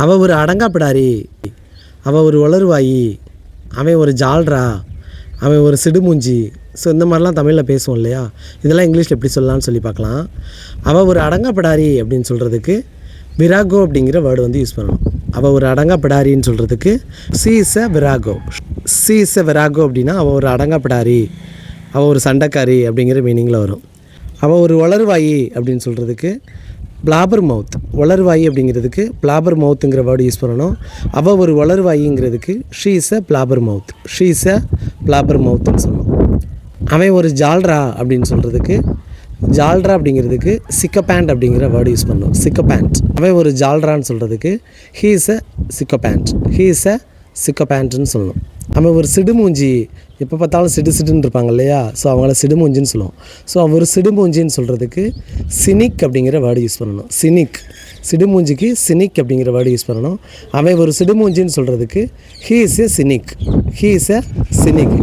அவள் ஒரு அடங்காப்பிடாரி, அவள் ஒரு வளருவாயி, அவன் ஒரு ஜால்ரா, அவன் ஒரு சிடுமூஞ்சி. ஸோ இந்த மாதிரிலாம் தமிழில் பேசுவோம் இல்லையா, இதெல்லாம் இங்கிலீஷில் எப்படி சொல்லலாம்னு சொல்லி பார்க்கலாம். அவள் ஒரு அடங்காப்பிடாரி அப்படின்னு சொல்கிறதுக்கு விராகோ அப்படிங்கிற வேர்டு வந்து யூஸ் பண்ணணும். அவள் ஒரு அடங்காப்பிடாரின்னு சொல்கிறதுக்கு she is a virago. She is a virago அப்படின்னா அவள் ஒரு அடங்காப்பிடாரி, அவள் ஒரு சண்டைக்காரி அப்படிங்கிற மீனிங்கில் வரும். அவள் ஒரு வளருவாயி அப்படின்னு சொல்கிறதுக்கு பிளாபர் மவுத். வளருவாயி அப்படிங்கிறதுக்கு பிளாபர் மவுத்துங்கிற வேர்டு யூஸ் பண்ணணும். அவள் ஒரு வளருவாயிங்கிறதுக்கு she is a blabber mouth. She is a blabber மவுத்துன்னு சொல்லணும். அவன் ஒரு ஜால்ரா அப்படின்னு சொல்கிறதுக்கு ஜால்ரா அப்படிங்கிறதுக்கு சிக்கப்பேண்ட் அப்படிங்கிற வேர்டு யூஸ் பண்ணணும். சிக்கப்பேண்ட். அவன் ஒரு ஜால்ரான்னு சொல்கிறதுக்கு he is a sycophant. He is a சிக்கப்பேண்ட்னு சொல்லணும். அவன் ஒரு சிடுமூஞ்சி, எப்போ பார்த்தாலும் சிடுன்னு இருப்பாங்க இல்லையா, ஸோ அவங்கள சிடுமூஞ்சின்னு சொல்லுவோம். ஸோ அவன் ஒரு சிடுமூஞ்சின்னு சொல்கிறதுக்கு சினிக் அப்படிங்கிற வேர்டு யூஸ் பண்ணணும். சினிக். சிடுமூஞ்சிக்கு சினிக் அப்படிங்கிற வேர்டு யூஸ் பண்ணணும். அவன் ஒரு சிடுமூஞ்சின்னு சொல்கிறதுக்கு he is a sneak. He is a sneak.